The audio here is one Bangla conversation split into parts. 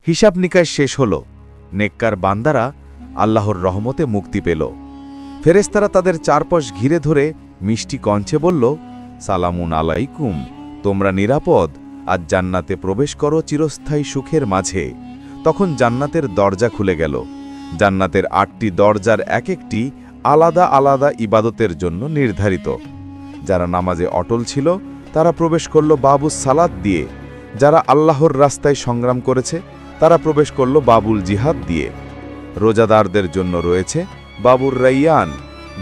হিসাব নিকাশ শেষ হল। নেককার বান্দারা আল্লাহর রহমতে মুক্তি পেল। ফেরেশতারা তাদের চারপাশ ঘিরে ধরে মিষ্টি কঞ্চে বলল, সালামুন আলাইকুম, তোমরা নিরাপদ, আজ জান্নাতে প্রবেশ করো চিরস্থায়ী সুখের মাঝে। তখন জান্নাতের দরজা খুলে গেল। জান্নাতের ৮টি দরজার এক একটি আলাদা আলাদা ইবাদতের জন্য নির্ধারিত। যারা নামাজে অটল ছিল তারা প্রবেশ করল বাবুস সালাত দিয়ে। যারা আল্লাহর রাস্তায় সংগ্রাম করেছে তারা প্রবেশ করল বাবুল জিহাদ দিয়ে। রোজাদারদের জন্য রয়েছে বাবুর রাইয়ান,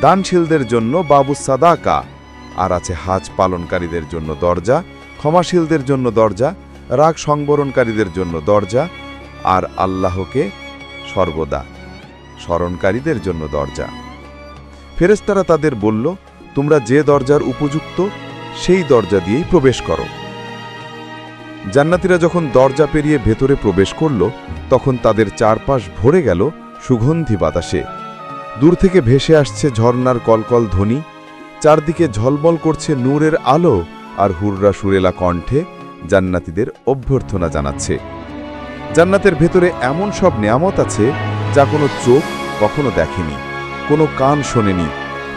দানশীলদের জন্য বাবুস সাদাকা, আর আছে হাজ পালনকারীদের জন্য দরজা, ক্ষমাশীলদের জন্য দরজা, রাগ সংবরণকারীদের জন্য দরজা, আর আল্লাহকে সর্বদা স্মরণকারীদের জন্য দরজা। ফেরেশতারা তাদের বলল, তোমরা যে দরজার উপযুক্ত সেই দরজা দিয়েই প্রবেশ করো। জান্নাতীরা যখন দরজা পেরিয়ে ভেতরে প্রবেশ করল তখন তাদের চারপাশ ভরে গেল সুগন্ধি বাতাসে। দূর থেকে ভেসে আসছে ঝর্ণার কলকল ধ্বনি, চারদিকে ঝলমল করছে নূরের আলো, আর হুররা সুরেলা কণ্ঠে জান্নাতীদের অভ্যর্থনা জানাচ্ছে। জান্নাতের ভেতরে এমন সব নেয়ামত আছে যা কোনো চোখ কখনো দেখেনি, কোনো কান শোনেনি,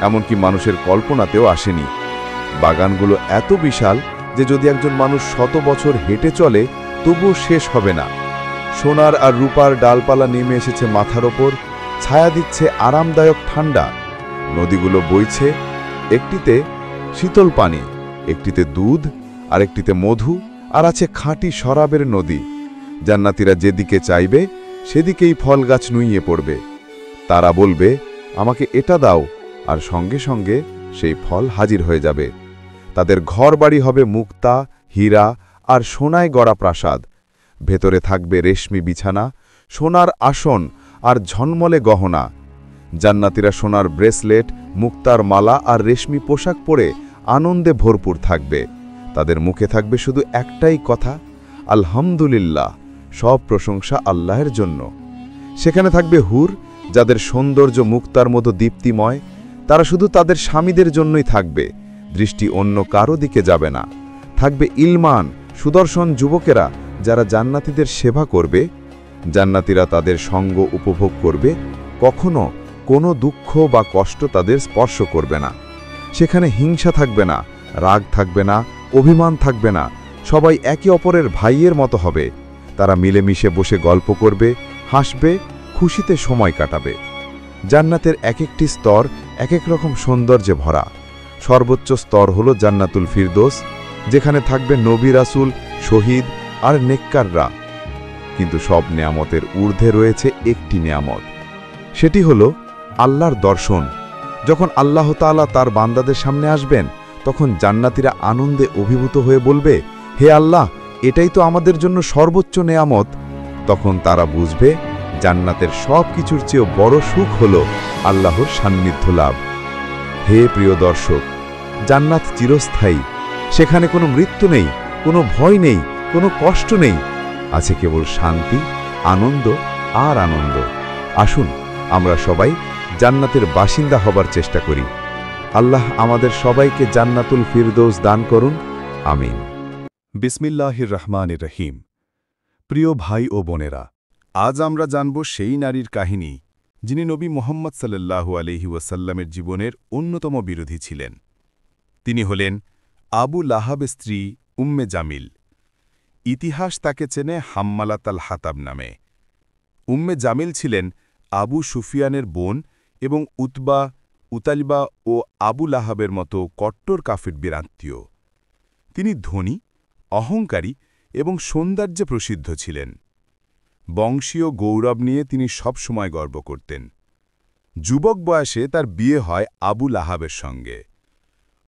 এমনকি মানুষের কল্পনাতেও আসেনি। বাগানগুলো এত বিশাল যে যদি একজন মানুষ 100 বছর হেঁটে চলে তবুও শেষ হবে না। সোনার আর রূপার ডালপালা নেমে এসেছে মাথার ওপর, ছায়া দিচ্ছে আরামদায়ক ঠান্ডা। নদীগুলো বইছে, একটিতে শীতল পানি, একটিতে দুধ, আর একটিতে মধু, আর আছে খাঁটি শরাবের নদী। জান্নাতীরা যেদিকে চাইবে সেদিকেই ফল গাছ নুইয়ে পড়বে। তারা বলবে, আমাকে এটা দাও, আর সঙ্গে সঙ্গে সেই ফল হাজির হয়ে যাবে। তাদের ঘর বাড়ি হবে মুক্তা, হীরা আর সোনায় গড়া প্রাসাদ। ভেতরে থাকবে রেশমি বিছানা, সোনার আসন আর ঝনমলে গহনা। জান্নাতীরা সোনার ব্রেসলেট, মুক্তার মালা আর রেশমি পোশাক পরে আনন্দে ভরপুর থাকবে। তাদের মুখে থাকবে শুধু একটাই কথা, আলহামদুলিল্লাহ, সব প্রশংসা আল্লাহের জন্য। সেখানে থাকবে হুর, যাদের সৌন্দর্য মুক্তার মতো দীপ্তিময়। তারা শুধু তাদের স্বামীদের জন্যই থাকবে, দৃষ্টি অন্য কারো দিকে যাবে না। থাকবে ইলমান, সুদর্শন যুবকেরা যারা জান্নাতীদের সেবা করবে। জান্নাতীরা তাদের সঙ্গ উপভোগ করবে, কখনো কোনো দুঃখ বা কষ্ট তাদের স্পর্শ করবে না। সেখানে হিংসা থাকবে না, রাগ থাকবে না, অভিমান থাকবে না। সবাই একে অপরের ভাইয়ের মতো হবে। তারা মিলেমিশে বসে গল্প করবে, হাসবে, খুশিতে সময় কাটাবে। জান্নাতের এক একটি স্তর এক এক রকম সৌন্দর্যে ভরা। সর্বোচ্চ স্তর হল জান্নাতুল ফিরদৌস, যেখানে থাকবে নবী রাসূল, শহীদ আর নেককাররা। কিন্তু সব নেয়ামতের ঊর্ধ্বে রয়েছে একটি নেয়ামত, সেটি হল আল্লাহর দর্শন। যখন আল্লাহ তাআলা তার বান্দাদের সামনে আসবেন তখন জান্নাতীরা আনন্দে অভিভূত হয়ে বলবে, হে আল্লাহ, এটাই তো আমাদের জন্য সর্বোচ্চ নেয়ামত। তখন তারা বুঝবে জান্নাতের সব কিছুর চেয়েও বড় সুখ হল আল্লাহর সান্নিধ্য লাভ। হে প্রিয় দর্শক, জান্নাত চিরস্থায়ী। সেখানে কোনো মৃত্যু নেই, কোনো ভয় নেই, কোনো কষ্ট নেই। আছে কেবল শান্তি, আনন্দ আর আনন্দ। আসুন আমরা সবাই জান্নাতের বাসিন্দা হবার চেষ্টা করি। আল্লাহ আমাদের সবাইকে জান্নাতুল ফিরদৌস দান করুন, আমিন। বিসমিল্লাহির রহমানির রহিম। প্রিয় ভাই ও বোনেরা, আজ আমরা জানব সেই নারীর কাহিনী যিনি নবী মুহাম্মদ সাল্লাল্লাহু আলাইহি ওয়াসাল্লামের জীবনের অন্যতম বিরোধী ছিলেন। তিনি হলেন আবু লাহাবের স্ত্রী উম্মে জামিল। ইতিহাস তাকে চেনে হাম্মালাত আল হাতাব নামে। উম্মে জামিল ছিলেন আবু সুফিয়ানের বোন এবং উতবা, উতালবা ও আবু লাহাবের মতো কট্টর কাফিরদের আত্মীয়। তিনি ধনী, অহংকারী এবং সৌন্দর্যে প্রসিদ্ধ ছিলেন। বংশীয় গৌরব নিয়ে তিনি সবসময় গর্ব করতেন। যুবক বয়সে তার বিয়ে হয় আবু লাহাবের সঙ্গে।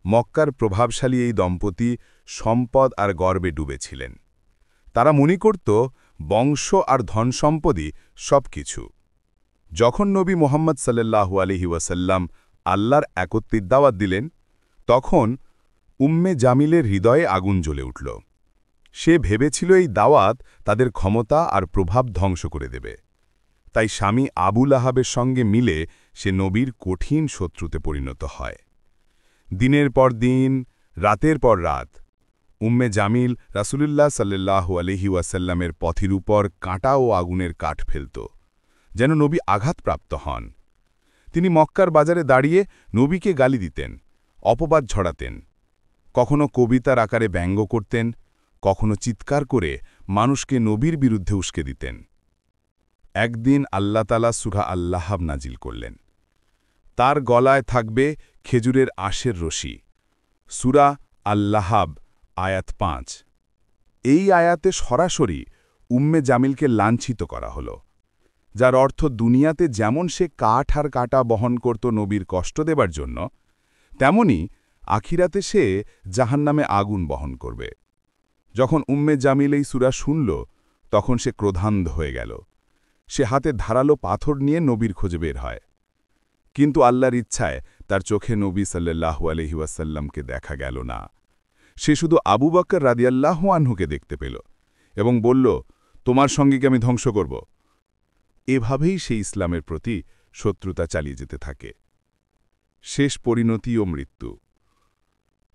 মক্কার প্রভাবশালী এই দম্পতি সম্পদ আর গর্বে ডুবেছিলেন। তারা মনে করত বংশ আর ধনসম্পদই সবকিছু। যখন নবী মুহাম্মদ সাল্লাল্লাহু আলাইহি ওয়াসাল্লাম আল্লাহর একত্বের দাওয়াত দিলেন, তখন উম্মে জামিলের হৃদয়ে আগুন জ্বলে উঠল। সে ভেবেছিল এই দাওয়াত তাদের ক্ষমতা আর প্রভাব ধ্বংস করে দেবে। তাই স্বামী আবু লাহাবের সঙ্গে মিলে সে নবীর কঠিন শত্রুতে পরিণত হয়। দিনের পর দিন, রাতের পর রাত উম্মে জামিল রাসূলুল্লাহ সাল্লাল্লাহু আলাইহি ওয়াসাল্লামের পথের উপর কাঁটা ও আগুনের কাঠ ফেলত, যেন নবী আঘাতপ্রাপ্ত হন। তিনি মক্কার বাজারে দাঁড়িয়ে নবীকে গালি দিতেন, অপবাদ ছড়াতেন, কখনো কবিতার আকারে ব্যঙ্গ করতেন, কখনো চিৎকার করে মানুষকে নবীর বিরুদ্ধে উস্কে দিতেন। একদিন আল্লাহ তাআলা সূরা আল-লাহাব নাজিল করলেন। তার গলায় থাকবে খেজুরের আঁশের রশি। সূরা আল-লাহাব আয়াত ৫। এই আয়াতে সরাসরি উম্মে জামিলকে লাঞ্ছিত করা হল, যার অর্থ দুনিয়াতে যেমন সে কাঠ আর কাঁটা বহন করত নবীর কষ্ট দেবার জন্য, তেমনি আখিরাতে সে জাহান্নামে আগুন বহন করবে। যখন উম্মে জামিল এই সূরা শুনল, তখন সে ক্রোধান্ধ হয়ে গেল। সে হাতে ধারালো পাথর নিয়ে নবীর খোঁজে বের হয়। কিন্তু আল্লাহর ইচ্ছায় তার চোখে নবী সাল্লাল্লাহু আলাইহি ওয়াসাল্লামকে দেখা গেল না। সে শুধু আবু বকর রাদিয়াল্লাহু আনহুকে দেখতে পেল এবং বলল, তোমার সঙ্গে কি আমি ধ্বংস করব? এভাবেই সে ইসলামের প্রতি শত্রুতা চালিয়ে যেতে থাকে। শেষ পরিণতি ও মৃত্যু।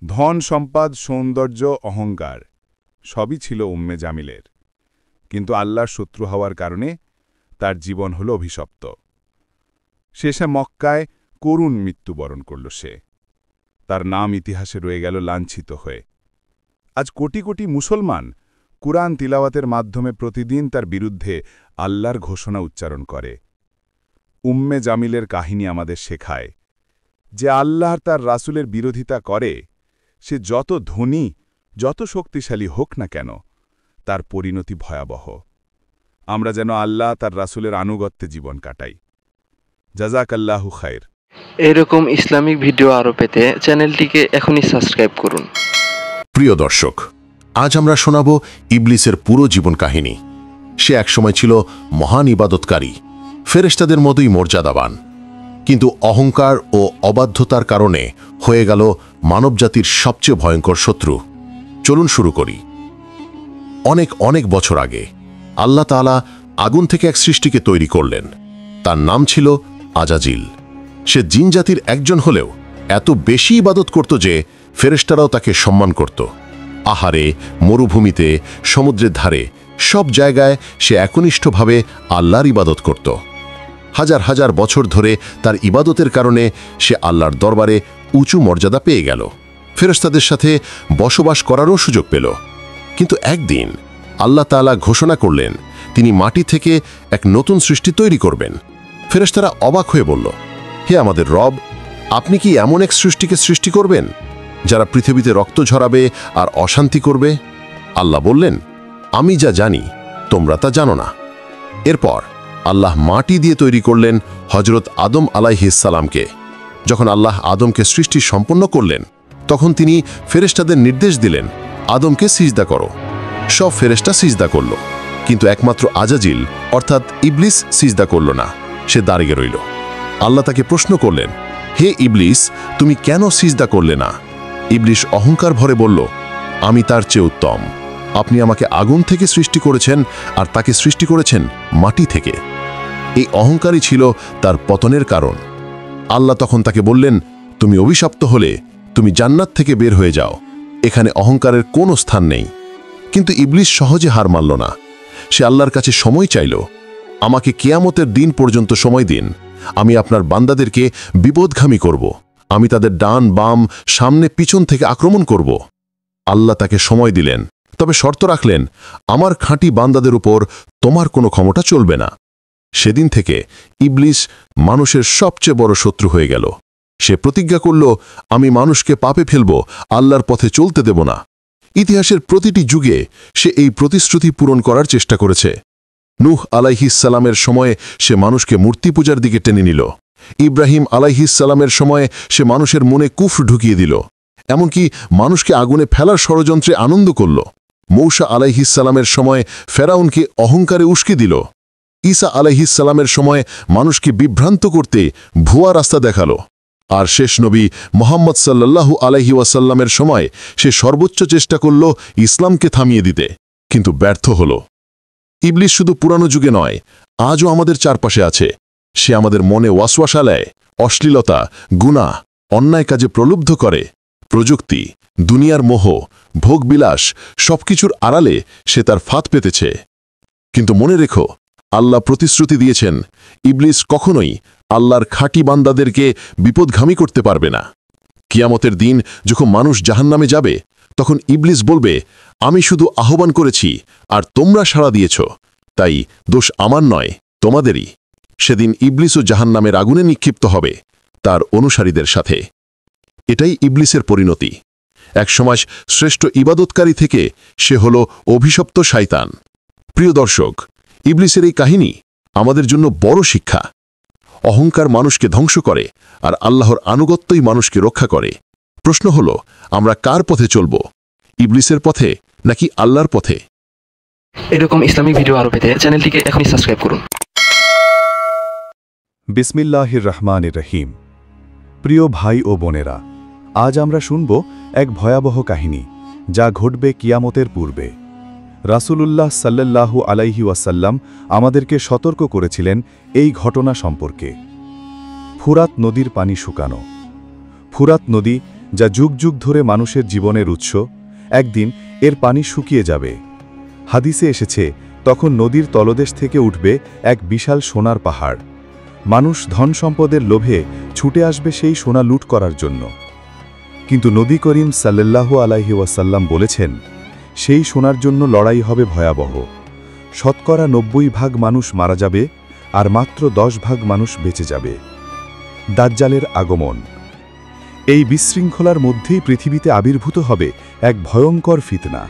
ধন সম্পদ, সৌন্দর্য, অহংকার সবই ছিল উম্মে জামিলের, কিন্তু আল্লাহর শত্রু হওয়ার কারণে তার জীবন হল অভিশপ্ত। শেষে মক্কায় করুণ মৃত্যুবরণ করল সে। তার নাম ইতিহাসে রয়ে গেল লাঞ্ছিত হয়ে। আজ কোটি কোটি মুসলমান কুরআন তিলাওয়াতের মাধ্যমে প্রতিদিন তার বিরুদ্ধে আল্লাহর ঘোষণা উচ্চারণ করে। উম্মে জামিলের কাহিনী আমাদের শেখায় যে আল্লাহর তার রাসূলের বিরোধিতা করে, সে যত ধনী, যত শক্তিশালী হোক না কেন, তার পরিণতি ভয়াবহ। আমরা যেন আল্লাহ তার রাসূলের আনুগত্যে জীবন কাটাই। জাযাকাল্লাহু খায়র। এরকম ইসলামিক ভিডিও আরও পেতে চ্যানেলটিকে এখনই সাবস্ক্রাইব করুন। প্রিয় দর্শক, আজ আমরা শোনাব ইবলিসের পুরো জীবন কাহিনী। সে একসময় ছিল মহান ইবাদতকারী, ফেরেশতাদের মতোই মর্যাদাবান, কিন্তু অহংকার ও অবাধ্যতার কারণে হয়ে গেল মানবজাতির সবচেয়ে ভয়ঙ্কর শত্রু। চলুন শুরু করি। অনেক অনেক বছর আগে আল্লাহ তাআলা আগুন থেকে এক সৃষ্টিকে তৈরি করলেন। তার নাম ছিল আজাজিল। সে জিনজাতির একজন হলেও এত বেশি ইবাদত করত যে ফেরেশতারাও তাকে সম্মান করত। আহারে, মরুভূমিতে, সমুদ্রের ধারে, সব জায়গায় সে একনিষ্ঠভাবে আল্লাহর ইবাদত করত। হাজার হাজার বছর ধরে তার ইবাদতের কারণে সে আল্লাহর দরবারে উঁচু মর্যাদা পেয়ে গেল, ফেরেশতাদের সাথে বসবাস করারও সুযোগ পেল। কিন্তু একদিন আল্লাহ তাআলা ঘোষণা করলেন তিনি মাটি থেকে এক নতুন সৃষ্টি তৈরি করবেন। ফেরেশতারা অবাক হয়ে বলল, হে আমাদের রব, আপনি কি এমন এক সৃষ্টিকে সৃষ্টি করবেন যারা পৃথিবীতে রক্ত ঝরাবে আর অশান্তি করবে? আল্লাহ বললেন, আমি যা জানি তোমরা তা জানো না। এরপর আল্লাহ মাটি দিয়ে তৈরি করলেন হযরত আদম আলাইহিস সালামকে। যখন আল্লাহ আদমকে সৃষ্টি সম্পন্ন করলেন, তখন তিনি ফেরেশতাদের নির্দেশ দিলেন, আদমকে সিজদা করো। সব ফেরেশতা সিজদা করল, কিন্তু একমাত্র আজাজিল অর্থাৎ ইবলিস সিজদা করল না। সে দাঁড়িয়ে রইল। আল্লাহ তাকে প্রশ্ন করলেন, হে ইবলিস, তুমি কেন সিজদা করলে না? ইবলিস অহংকার ভরে বলল, আমি তার চেয়ে উত্তম। আপনি আমাকে আগুন থেকে সৃষ্টি করেছেন আর তাকে সৃষ্টি করেছেন মাটি থেকে। এই অহংকারই ছিল তার পতনের কারণ। আল্লাহ তখন তাকে বললেন, তুমি অভিশপ্ত হলে তুমি জান্নাত থেকে বের হয়ে যাও, এখানে অহংকারের কোনো স্থান নেই। কিন্তু ইবলিস সহজে হার মানল না। সে আল্লাহর কাছে সময় চাইল, আমাকে কিয়ামতের দিন পর্যন্ত সময় দিন, আমি আপনার বান্দাদেরকে বিপদগামী করব, আমি তাদের ডান বাম সামনে পিছন থেকে আক্রমণ করব। আল্লাহ তাকে সময় দিলেন, তবে শর্ত রাখলেন, আমার খাঁটি বান্দাদের উপর তোমার কোনো ক্ষমতা চলবে না। সেদিন থেকে ইবলিস মানুষের সবচেয়ে বড় শত্রু হয়ে গেল। সে প্রতিজ্ঞা করল, আমি মানুষকে পাপে ফেলব, আল্লাহর পথে চলতে দেব না। ইতিহাসের প্রতিটি যুগে সে এই প্রতিশ্রুতি পূরণ করার চেষ্টা করেছে। নূহ আলাইহিস সালামের সময়ে সে মানুষকে মূর্তি পূজার দিকে টেনে নিল। ইব্রাহিম আলাইহিস সালামের সময়ে সে মানুষের মনে কুফর ঢুকিয়ে দিল, এমনকি মানুষকে আগুনে ফেলার ষড়যন্ত্রে আনন্দ করল। মূসা আলাইহিস সালামের সময় ফেরাউনকে অহংকারে উস্কে দিল। ঈসা আলাইহিস সালামের সময় মানুষকে বিভ্রান্ত করতে ভুয়া রাস্তা দেখালো। আর শেষ নবী মুহাম্মদ সাল্লাল্লাহু আলাইহি ওয়াসাল্লামের সময় সে সর্বোচ্চ চেষ্টা করল ইসলামকে থামিয়ে দিতে, কিন্তু ব্যর্থ হল। ইবলিস শুধু পুরানো যুগে নয়, আজও আমাদের চারপাশে আছে। সে আমাদের মনে ওয়াসওয়াসা দেয়, অশ্লীলতা, গুনাহ, অন্যায় কাজে প্রলুব্ধ করে। প্রযুক্তি, দুনিয়ার মোহ, ভোগবিলাস সবকিছুর আড়ালে সে তার ফাঁদ পেতেছে। কিন্তু মনে রেখো, আল্লাহ প্রতিশ্রুতি দিয়েছেন, ইবলিস কখনোই আল্লাহর খাঁটি বান্দাদেরকে বিপদগামী করতে পারবে না। কিয়ামতের দিন যখন মানুষ জাহান্নামে যাবে, তখন ইবলিস বলবে, আমি শুধু আহ্বান করেছি আর তোমরা সাড়া দিয়েছ, তাই দোষ আমার নয়, তোমাদেরই। সেদিন ইবলিসও জাহান্নামের আগুনে নিক্ষিপ্ত হবে তার অনুসারীদের সাথে। এটাই ইবলিসের পরিণতি। একসময় শ্রেষ্ঠ ইবাদতকারী থেকে সে হল অভিশপ্ত শয়তান। প্রিয় দর্শক, ইবলিসের এই কাহিনী আমাদের জন্য বড় শিক্ষা। অহংকার মানুষকে ধ্বংস করে, আর আল্লাহর আনুগত্যই মানুষকে রক্ষা করে। প্রশ্ন হল, আমরা কার পথে চলব, ইবলিসের পথে নাকি আল্লাহর পথে? এরকম ইসলামিক ভিডিও আরও পেতে চ্যানেলটিকে এখনই সাবস্ক্রাইব করুন। বিসমিল্লাহির রহমানির রহিম। প্রিয় ভাই ও বোনেরা, আজ আমরা শুনব এক ভয়াবহ কাহিনী, যা ঘটবে কিয়ামতের পূর্বে। রাসূলুল্লাহ সাল্লাল্লাহু আলাইহি ওয়াসাল্লাম আমাদেরকে সতর্ক করেছিলেন এই ঘটনা সম্পর্কে। ফুরাত নদীর পানি শুকানো। ফুরাত নদী, যা যুগ যুগ ধরে মানুষের জীবনের উৎস, একদিন এর পানি শুকিয়ে যাবে। হাদিসে এসেছে, তখন নদীর তলদেশ থেকে উঠবে এক বিশাল সোনার পাহাড়। মানুষ ধন সম্পদের লোভে ছুটে আসবে সেই সোনা লুট করার জন্য। কিন্তু নবী করিম সাল্লাল্লাহু আলাইহি ওয়াসাল্লাম বলেছেন, সেই সোনার জন্য লড়াই হবে ভয়াবহ। শতকরা ৯০% মানুষ মারা যাবে, আর মাত্র ১০% মানুষ বেঁচে যাবে। দাজ্জালের আগমন। এই বিশৃঙ্খলার মধ্যেই পৃথিবীতে আবির্ভূত হবে এক ভয়ঙ্কর ফিতনা।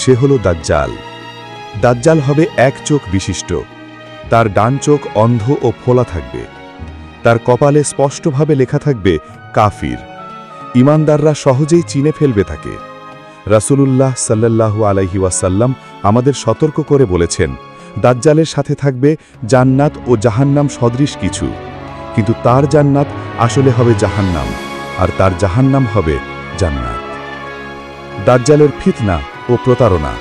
সে হল দাজ্জাল। দাজ্জাল হবে এক চোখ বিশিষ্ট। তার ডান চোখ অন্ধ ও ফোলা থাকবে। তার কপালে স্পষ্টভাবে লেখা থাকবে কাফির। ঈমানদাররা সহজেই চিনে ফেলবে তাকে। রাসূলুল্লাহ সাল্লাল্লাহু আলাইহি ওয়াসাল্লাম আমাদের সতর্ক করে বলেছেন, দাজ্জালের সাথে থাকবে জান্নাত ও জাহান্নাম সদৃশ কিছু, কিন্তু তার জান্নাত আসলে হবে জাহান্নাম, আর তার জাহান্নাম হবে জান্নাত। দাজ্জালের ফিতনা ও প্রতারণা।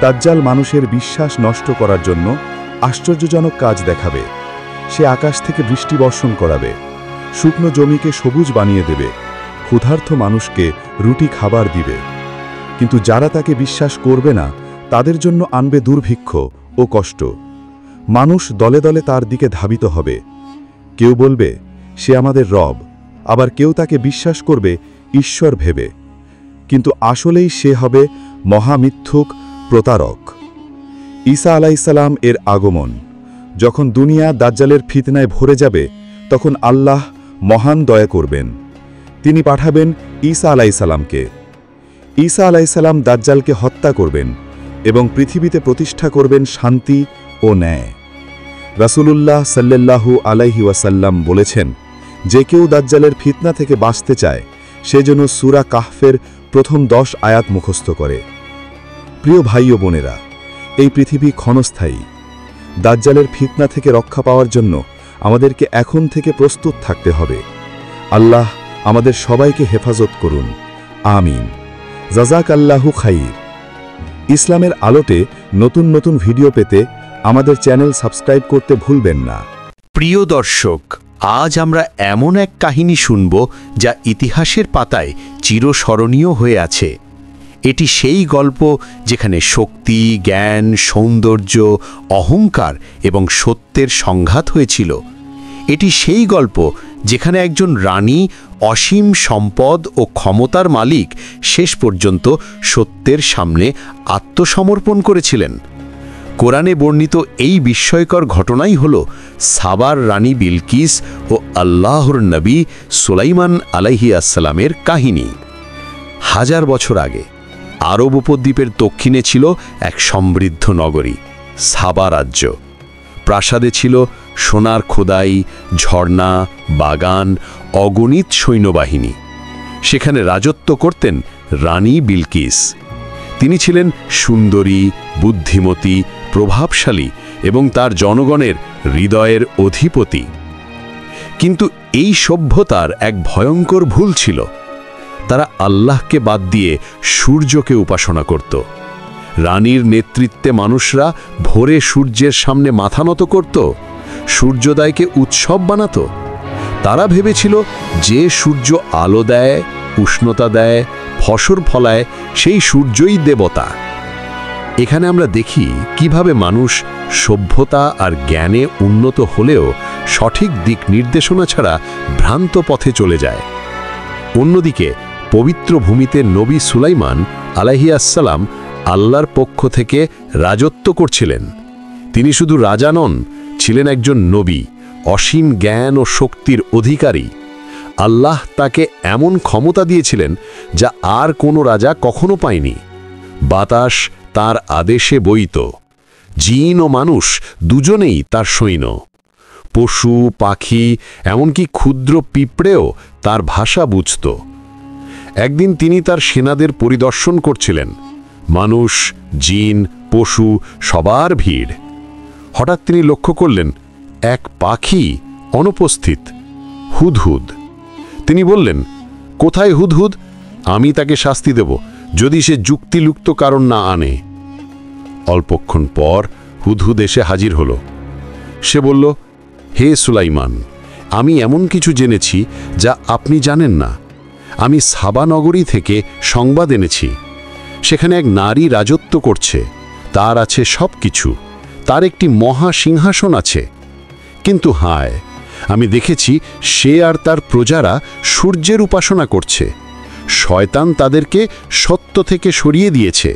দাজ্জাল মানুষের বিশ্বাস নষ্ট করার জন্য আশ্চর্যজনক কাজ দেখাবে। সে আকাশ থেকে বৃষ্টি বর্ষণ করাবে, শুকনো জমিকে সবুজ বানিয়ে দেবে, ক্ষুধার্ত মানুষকে রুটি খাবার দিবে। কিন্তু যারা তাকে বিশ্বাস করবে না, তাদের জন্য আনবে দুর্ভিক্ষ ও কষ্ট। মানুষ দলে দলে তার দিকে ধাবিত হবে। কেউ বলবে, সে আমাদের রব, আবার কেউ তাকে বিশ্বাস করবে ঈশ্বর ভেবে। কিন্তু আসলেই সে হবে মহামিথ্যুক, প্রতারক। ঈসা আলাইহিসসালাম এর আগমন। যখন দুনিয়া দাজ্জালের ফিতনায় ভরে যাবে, তখন আল্লাহ মহান দয়া করবেন। তিনি পাঠাবেন ঈসা আলাইহিসসালামকে। ঈসা আলাইহিসসালাম দাজ্জালকে হত্যা করবেন এবং পৃথিবীতে প্রতিষ্ঠা করবেন শান্তি ও ন্যায়। রাসূলুল্লাহ সাল্লাল্লাহু আলাইহি ওয়াসাল্লাম বলেছেন, যে কেউ দাজ্জালের ফিতনা থেকে বাঁচতে চায়, সে যেন সূরা কাহফের প্রথম 10 আয়াত মুখস্থ করে। প্রিয় ভাই ও বোনেরা, এই পৃথিবী ক্ষণস্থায়ী। দাজ্জালের ফিতনা থেকে রক্ষা পাওয়ার জন্য আমাদেরকে এখন থেকে প্রস্তুত থাকতে হবে। আল্লাহ আমাদের সবাইকে হেফাজত করুন, আমিন। জাযাকাল্লাহু খাইর। ইসলামের আলোতে নতুন নতুন ভিডিও পেতে আমাদের চ্যানেল সাবস্ক্রাইব করতে ভুলবেন না। প্রিয় দর্শক, আজ আমরা এমন এক কাহিনী শুনব যা ইতিহাসের পাতায় চিরস্মরণীয় হয়ে আছে। এটি সেই গল্প যেখানে শক্তি, জ্ঞান, সৌন্দর্য, অহংকার এবং সত্যের সংঘাত হয়েছিল। এটি সেই গল্প যেখানে একজন রানী অসীম সম্পদ ও ক্ষমতার মালিক শেষ পর্যন্ত সত্যের সামনে আত্মসমর্পণ করেছিলেন। কোরআনে বর্ণিত এই বিস্ময়কর ঘটনাই হল সাবার রানী বিলকিস ও আল্লাহর নবী সুলাইমান আলাইহিসসালামের কাহিনী। 1000 বছর আগে আরব উপদ্বীপের দক্ষিণে ছিল এক সমৃদ্ধ নগরী, সাবা রাজ্য। প্রাসাদে ছিল সোনার খোদাই, ঝর্ণা, বাগান, অগণিত সৈন্যবাহিনী। সেখানে রাজত্ব করতেন রানী বিলকিস। তিনি ছিলেন সুন্দরী, বুদ্ধিমতী, প্রভাবশালী এবং তার জনগণের হৃদয়ের অধিপতি। কিন্তু এই সভ্যতার এক ভয়ঙ্কর ভুল ছিল। তারা আল্লাহকে বাদ দিয়ে সূর্যকে উপাসনা করত। রানীর নেতৃত্বে মানুষরা ভোরে সূর্যের সামনে মাথা নত করত, সূর্যোদয়কে উৎসব বানাত। তারা ভেবেছিল যে সূর্য আলো দেয়, উষ্ণতা দেয়, ফসল ফলায় সেই সূর্যই দেবতা। এখানে আমরা দেখি কিভাবে মানুষ সভ্যতা আর জ্ঞানে উন্নত হলেও সঠিক দিক নির্দেশনা ছাড়া ভ্রান্ত পথে চলে যায়। অন্যদিকে পবিত্র ভূমিতে নবী সুলাইমান আলাইহিসসালাম আল্লাহর পক্ষ থেকে রাজত্ব করছিলেন। তিনি শুধু রাজা নন, ছিলেন একজন নবী, অসীম জ্ঞান ও শক্তির অধিকারী। আল্লাহ তাকে এমন ক্ষমতা দিয়েছিলেন যা আর কোনো রাজা কখনো পায়নি। বাতাস তার আদেশে বইত, জিন ও মানুষ দুজনেই তার সৈন্য। পশু পাখি এমনকি ক্ষুদ্র পিঁপড়েও তার ভাষা বুঝত। একদিন তিনি তার সেনাদের পরিদর্শন করছিলেন। মানুষ, জিন, পশু সবার ভিড়। হঠাৎ তিনি লক্ষ্য করলেন এক পাখি অনুপস্থিত, হুদহুদ। তিনি বললেন, কোথায় হুদহুদ? আমি তাকে শাস্তি দেব যদি সে যুক্তিযুক্ত কারণ না আনে। অল্পক্ষণ পর হুদহুদ এসে হাজির হল। সে বলল, হে সুলাইমান, আমি এমন কিছু জেনেছি যা আপনি জানেন না। আমি সাবা নগরী থেকে সংবাদ এনেছি। সেখানে এক নারী রাজত্ব করছে, তার আছে সব কিছু, তার একটি মহা সিংহাসন আছে। কিন্তু হায়, আমি দেখেছি সে আর তার প্রজারা সূর্যের উপাসনা করছে। শয়তান তাদেরকে সত্য থেকে সরিয়ে দিয়েছে।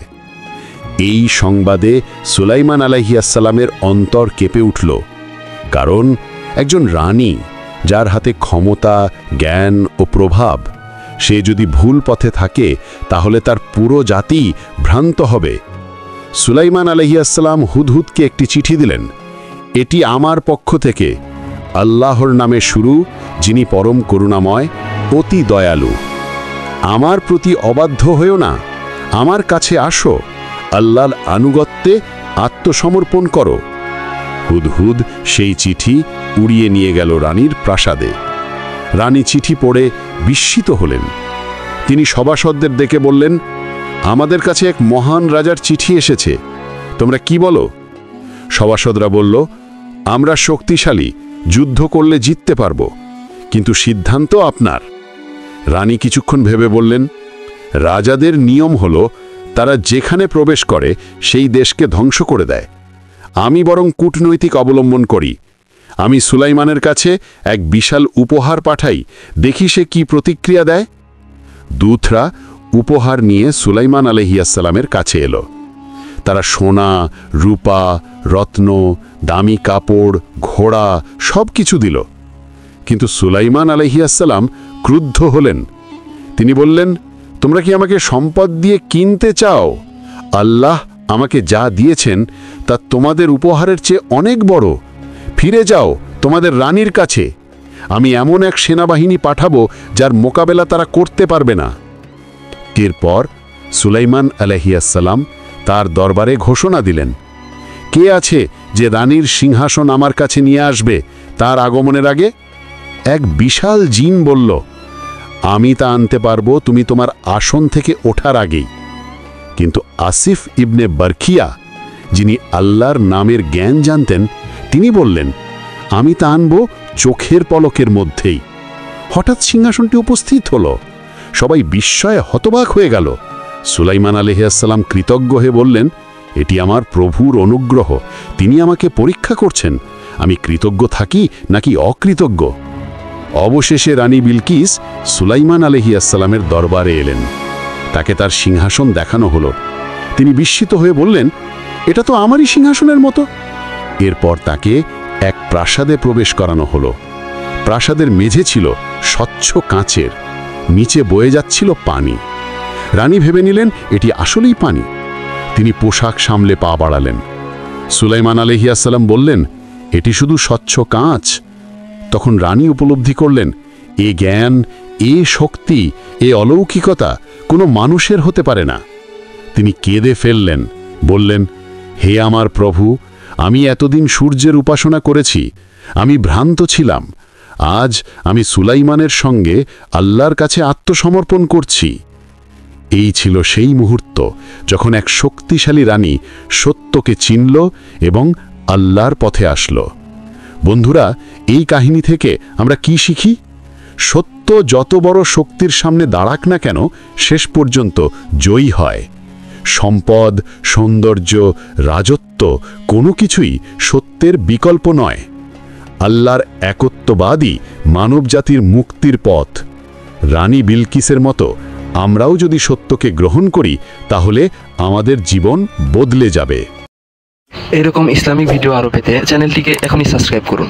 এই সংবাদে সুলাইমান আলাইহিসসালামের অন্তর কেঁপে উঠল, কারণ একজন রানী যার হাতে ক্ষমতা, জ্ঞান ও প্রভাব, সে যদি ভুল পথে থাকে তাহলে তার পুরো জাতি ভ্রান্ত হবে। সুলাইমান আলাইহিসসালাম হুদহুদকে একটি চিঠি দিলেন। এটি আমার পক্ষ থেকে, আল্লাহর নামে শুরু, যিনি পরম করুণাময়, অতি দয়ালু। আমার প্রতি অবাধ্য হয়েও না, আমার কাছে আসো, আল্লাহর আনুগত্যে আত্মসমর্পণ করো। হুদহুদ সেই চিঠি উড়িয়ে নিয়ে গেল রানীর প্রাসাদে। রানী চিঠি পড়ে বিস্মিত হলেন। তিনি সভাসদদের ডেকে বললেন, আমাদের কাছে এক মহান রাজার চিঠি এসেছে, তোমরা কি বলো? সভাসদরা বলল, আমরা শক্তিশালী, যুদ্ধ করলে জিততে পারব, কিন্তু সিদ্ধান্ত আপনার। রানী কিছুক্ষণ ভেবে বললেন, রাজাদের নিয়ম হলো তারা যেখানে প্রবেশ করে সেই দেশকে ধ্বংস করে দেয়। আমি বরং কূটনৈতিক অবলম্বন করি। আমি সুলাইমানের কাছে এক বিশাল উপহার পাঠাই, দেখি সে কি প্রতিক্রিয়া দেয়। দূতরা উপহার নিয়ে সুলাইমান আলাইহিসসালামের কাছে এলো। তারা সোনা, রূপা, রত্ন, দামি কাপড়, ঘোড়া সব কিছু দিল। কিন্তু সুলাইমান আলাইহিসসালাম ক্রুদ্ধ হলেন। তিনি বললেন, তোমরা কি আমাকে সম্পদ দিয়ে কিনতে চাও? আল্লাহ আমাকে যা দিয়েছেন তা তোমাদের উপহারের চেয়ে অনেক বড়। ফিরে যাও তোমাদের রানীর কাছে। আমি এমন এক সেনাবাহিনী পাঠাবো যার মোকাবেলা তারা করতে পারবে না। এরপর সুলাইমান আলাইহিসসালাম তার দরবারে ঘোষণা দিলেন, কে আছে যে রানীর সিংহাসন আমার কাছে নিয়ে আসবে তার আগমনের আগে? এক বিশাল জিন বলল, আমি তা আনতে পারবো তুমি তোমার আসন থেকে ওঠার আগেই। কিন্তু আসিফ ইবনে বারখিয়া, যিনি আল্লাহর নামের জ্ঞান জানতেন, তিনি বললেন, আমি তা আনব চোখের পলকের মধ্যেই। হঠাৎ সিংহাসনটি উপস্থিত হল। সবাই বিস্ময়ে হতবাক হয়ে গেল। সুলাইমান আলাইহিসসালাম কৃতজ্ঞ হয়ে বললেন, এটি আমার প্রভুর অনুগ্রহ, তিনি আমাকে পরীক্ষা করছেন, আমি কৃতজ্ঞ থাকি নাকি অকৃতজ্ঞ। অবশেষে রানী বিলকিস সুলাইমান আলাইহিসসালামের দরবারে এলেন। তাকে তার সিংহাসন দেখানো হলো। তিনি বিস্মিত হয়ে বললেন, এটা তো আমারই সিংহাসনের মতো। এরপর তাকে এক প্রাসাদে প্রবেশ করানো হলো। প্রাসাদের মেঝে ছিল স্বচ্ছ কাঁচের, নিচে বয়ে যাচ্ছিল পানি। রানী ভেবে নিলেন এটি আসলেই পানি। তিনি পোশাক সামলে পা বাড়ালেন। সুলাইমান আলাইহিসসালাম বললেন, এটি শুধু স্বচ্ছ কাঁচ। তখন রানী উপলব্ধি করলেন, এ জ্ঞান, এ শক্তি, এ অলৌকিকতা কোনো মানুষের হতে পারে না। তিনি কেঁদে ফেললেন, বললেন, হে আমার প্রভু, আমি এতদিন সূর্যের উপাসনা করেছি, আমি ভ্রান্ত ছিলাম। আজ আমি সুলাইমানের সঙ্গে আল্লাহর কাছে আত্মসমর্পণ করছি। এই ছিল সেই মুহূর্ত যখন এক শক্তিশালী রানী সত্যকে চিনল এবং আল্লাহর পথে আসলো। বন্ধুরা, এই কাহিনী থেকে আমরা কি শিখি? সত্য যত বড় শক্তির সামনে দাঁড়াক না কেন শেষ পর্যন্ত জয়ী হয়। সম্পদ, সৌন্দর্য, রাজত্ব কোনো কিছুই সত্যের বিকল্প নয়। আল্লাহর একত্ববাদই মানবজাতির মুক্তির পথ। রানী বিলকিসের মতো আমরাও যদি সত্যকে গ্রহণ করি তাহলে আমাদের জীবন বদলে যাবে। এরকম ইসলামিক ভিডিও আরও পেতে চ্যানেলটিকে এখনই সাবস্ক্রাইব করুন।